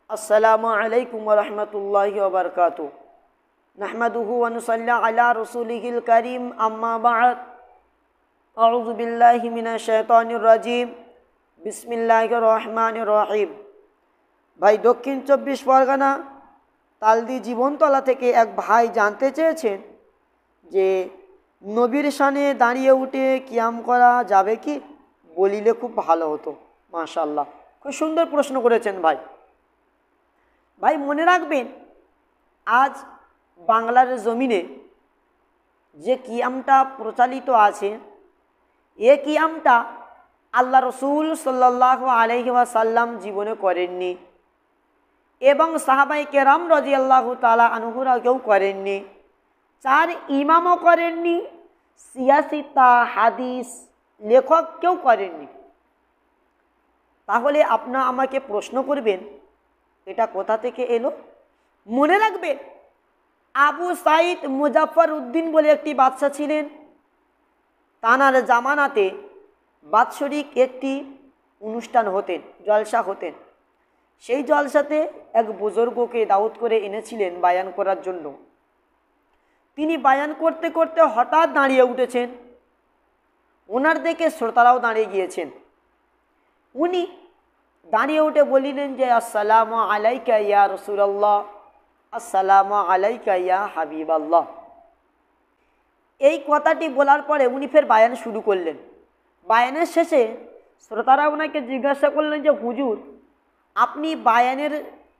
अस्सलामु अलैकुम व रहमतुल्लाहि व बरकातुहू। नहमदुहु व नुसल्ली अला रसूलिहिल करीम, अम्मा बअद। अऊज़ु बिल्लाहि मिनश शैतानिर रजीम, बिस्मिल्लाहिर रहमानिर रहीम। भाई दक्षिण 24 परगना तालदी जीवनतला থেকে এক ভাই জানতে চেয়েছেন যে নবীর শানে দাঁড়িয়ে উঠে কিয়াম করা যাবে কি, বলিলে খুব ভালো হতো। মাশাআল্লাহ, খুব সুন্দর প্রশ্ন করেছেন ভাই। ভাই মনে রাখবেন, আজ বাংলার জমিনে যে কিয়ামটা প্রচলিত আছে, এ কিয়ামটা আল্লাহ রসুল সাল্লাল্লাহু আলাইহি ওয়াসাল্লাম জীবনে করেননি এবং সাহাবায়ে কেরাম রাদিয়াল্লাহু তাআলা আনহুরা কেউ করেননি, চার ইমামও করেননি, সিয়াসিতা হাদিস লেখক কেউ করেননি। তাহলে আপনি আমাকে প্রশ্ন করবেন, এটা কোথা থেকে এলো? মনে রাখবেন, আবু সাইদ মুজাফফর উদ্দিন বলে একটি বাদশা ছিলেন। তানার জামানাতে বাৎসরিক একটি অনুষ্ঠান হতেন, জলসা হতেন। সেই জলসাতে এক বুজুর্গকে দাওয়াত করে এনেছিলেন বায়ান করার জন্য। তিনি বায়ান করতে করতে হঠাৎ দাঁড়িয়ে উঠেছেন। ওনার দেখে শ্রোতারাও দাঁড়িয়ে গিয়েছেন। উনি দাঁড়িয়ে উঠে বলিলেন যে আসসালামু আলাইকা ইয়া রাসূলুল্লাহ, আসসালামু আলাইকা ইয়া হাবিবাল্লাহ। এই কথাটি বলার পরে উনি ফের বায়ান শুরু করলেন। বায়ানের শেষে শ্রোতারা ওনাকে জিজ্ঞাসা করলেন যে হুজুর, আপনি বায়ানের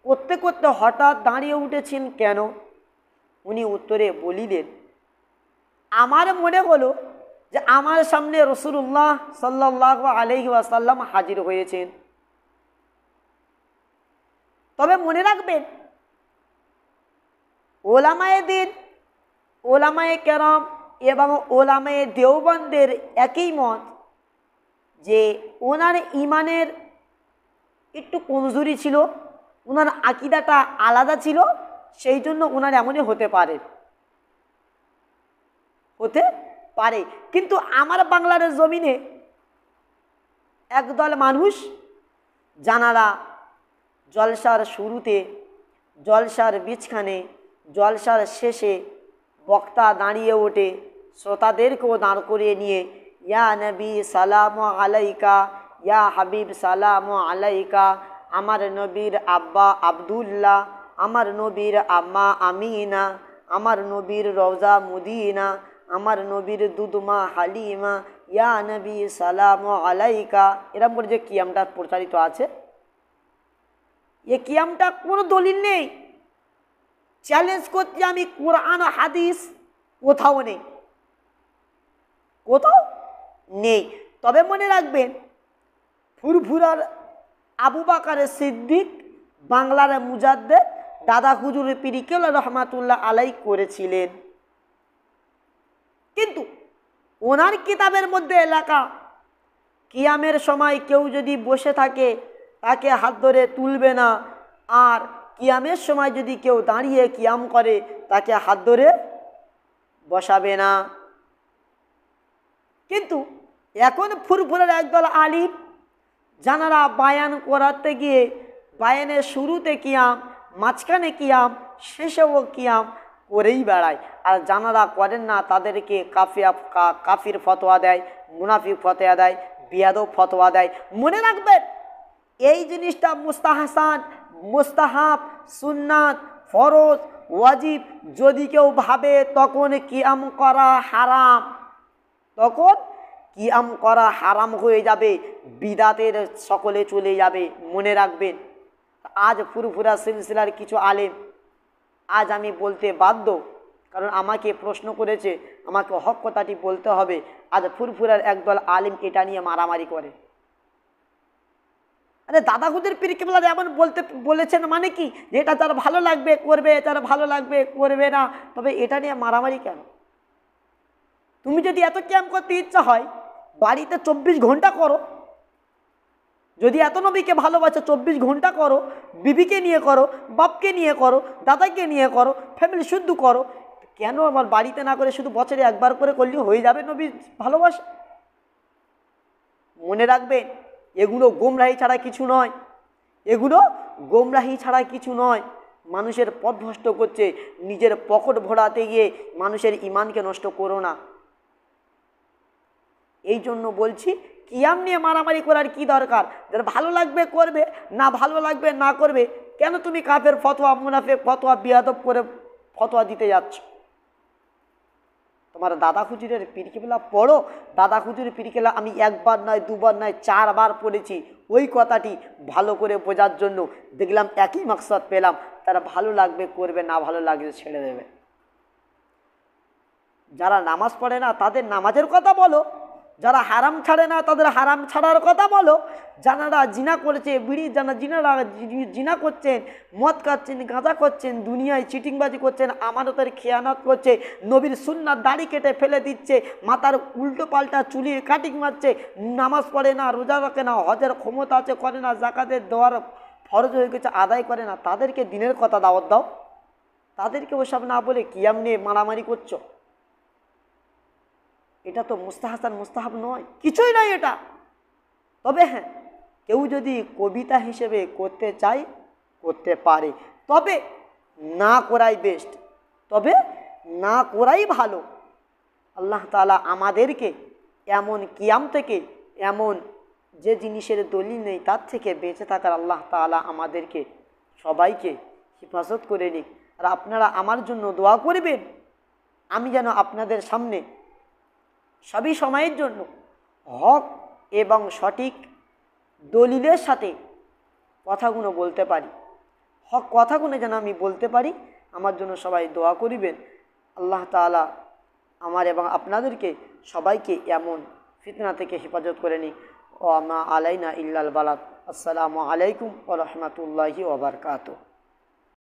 করতে করতে হঠাৎ দাঁড়িয়ে উঠেছেন কেন? উনি উত্তরে বলিলেন, আমার মনে হলো যে আমার সামনে রাসূলুল্লাহ সাল্লাল্লাহু আলাইহি ওয়াসাল্লাম হাজির হয়েছেন। তবে মনে রাখবেন, ওলামায়ে দ্বীন, ওলামায়ে কেরাম এবং ওলামায়ে দেওবন্দের একই মত যে ওনার ইমানের একটু কমজোরি ছিল, ওনার আকীদাটা আলাদা ছিল, সেই জন্য ওনার এমনই হতে পারে। কিন্তু আমার বাংলার জমিনে একদল মানুষ জানারা জলসার শুরুতে, জলসার বিছখানে, জলসার শেষে বক্তা দাঁড়িয়ে ওঠে, শ্রোতাদেরকেও দাঁড় করিয়ে নিয়ে ইয়া নবী সালামু আলাইকা, ইয়া হাবিব সালামু আলাইকা, আমার নবীর আব্বা আবদুল্লাহ, আমার নবীর আম্মা আমিনা, আমার নবীর রওজা মদিনা, আমার নবীর দুধমা হালিমা, ইয়া নবী সালামু আলাইকা, এরকম করে যে কিয়ামটা প্রচারিত আছে, এ কিয়ামটা কোনো দলিল নেই। চ্যালেঞ্জ করতে আমি কোরআন হাদিস কোথাও নেই, কোথাও নেই। তবে মনে রাখবেন, ফুরফুরার আবু বকর সিদ্দিক বাংলার মুজাদ্দেদ দাদা হুজুর পীর কেবলা রহমাতুল্লাহ আলাই করেছিলেন। কিন্তু ওনার কিতাবের মধ্যে লেখা, কিয়ামের সময় কেউ যদি বসে থাকে তাকে হাত ধরে তুলবে না, আর কিয়ামের সময় যদি কেউ দাঁড়িয়ে কিয়াম করে তাকে হাত ধরে বসাবে না। কিন্তু এখন ফুরফুরের একদল আলিম যারা বায়ান করাতে গিয়ে বায়ানের শুরুতে কিয়াম, মাঝখানে কিয়াম, শেষেও কিয়াম করেই বেড়ায়, আর যারা করেন না তাদেরকে কাফির ফতোয়া দেয়, মুনাফিক ফতোয়া দেয়, বিয়াদব ফতোয়া দেয়। মনে রাখবেন, এই জিনিসটা মুস্তাহসান, মুস্তাহাব, সুন্নাত, ফরজ, ওয়াজিব যদি কেউ ভাবে তখন কিয়াম করা হারাম, তখন কিয়াম করা হারাম হয়ে যাবে, বিদাতের সকলে চলে যাবে। মনে রাখবেন, আজ ফুরফুরা সিলসিলার কিছু আলেম, আজ আমি বলতে বাধ্য, কারণ আমাকে প্রশ্ন করেছে, আমাকে হক কথাটি বলতে হবে। আজ ফুরফুরার একদল আলেম এটা নিয়ে মারামারি করে। আরে দাদা হুজুর পীর কেবলা এমন বলেছেন মানে কি, যে এটা তার ভালো লাগবে করবে, তার ভালো লাগবে করবে না, তবে এটা নিয়ে মারামারি কেন? তুমি যদি এত কিয়াম করতে ইচ্ছা হয়, বাড়িতে 24 ঘন্টা করো। যদি এত নবীকে ভালোবাসো 24 ঘন্টা করো, বিবিকে নিয়ে করো, বাপকে নিয়ে করো, দাদাকে নিয়ে করো, ফ্যামিলি শুদ্ধ করো। কেন আমার বাড়িতে না করে শুধু বছরে একবার করে করলে হয়ে যাবে নবীর ভালোবাসা? মনে রাখবেন, এগুলো গোমরাহি ছাড়া কিছু নয়। এগুলো গোমরাহি ছাড়া কিছু নয়, মানুষের পথ ভ্রষ্ট করছে। নিজের পকেট ভরাতে গিয়ে মানুষের ইমানকে নষ্ট করো না। এই জন্য বলছি, কিয়াম নিয়ে মারামারি করার কি দরকার? যার ভালো লাগবে করবে, না ভালো লাগবে না করবে। কেন তুমি কাফের ফতোয়া, মুনাফিক ফতোয়া, বিয়াদব করে ফতোয়া দিতে যাচ্ছ? তোমার দাদা হুজুরের পীরকেবলা পড়ো। দাদা হুজুরের পীরকেবলা আমি একবার নয়, দুবার নয়, 4 বার পড়েছি। ওই কথাটি ভালো করে বোঝার জন্য দেখলাম একই মাকসাদ পেলাম, তারা ভালো লাগবে করবে, না ভালো লাগবে ছেড়ে দেবে। যারা নামাজ পড়ে না তাদের নামাজের কথা বলো, যারা হারাম ছাড়ে না তাদের হারাম ছাড়ার কথা বলো, যারা জিনা করেছে, জিনারা জিনা করছেন, মদ খাচ্ছেন, গাঁজা করছেন, দুনিয়ায় চিটিংবাজি করছেন, আমানতের খেয়ানত করছে, নবীর সুন্নাত দাড়ি কেটে ফেলে দিচ্ছে, মাথার উল্টো পাল্টা চুলির কাটিং মারছে, নামাজ পড়ে না, রোজা রাখে না, হজের ক্ষমতা আছে করে না, জাকাতের দেওয়ার ফরজ হয়ে গেছে আদায় করে না, তাদেরকে দিনের কথা দাওয়াত দাও। তাদেরকে ওসব না বলে কিয়াম নিয়ে মারামারি করছো। এটা তো মুস্তাহাসান মুস্তাহাব নয়, কিছুই নয় এটা। তবে হ্যাঁ, কেউ যদি কবিতা হিসেবে করতে চায় করতে পারে, তবে না করাই বেস্ট, তবে না করাই ভালো। আল্লাহ তাআলা আমাদেরকে এমন কিয়াম থেকে, এমন যে জিনিসের দলিল নেই তার থেকে বেঁচে থাকার আল্লাহ তাআলা আমাদেরকে সবাইকে হেফাজত করে নিক। আর আপনারা আমার জন্য দোয়া করবেন, আমি যেন আপনাদের সামনে সবই সময়ের জন্য হক এবং সঠিক দলিলের সাথে কথাগুলো বলতে পারি, হক কথাগুলো যেন আমি বলতে পারি। আমার জন্য সবাই দোয়া করিবেন। আল্লাহ তাআলা আমার এবং আপনাদেরকে সবাইকে এমন ফিতনা থেকে হেফাজত করে নিক। ও মা আলাইনা ইল্লাল বালাগ। আসসালামু আলাইকুম ওয়া রাহমাতুল্লাহি ওয়া বারাকাতুহু।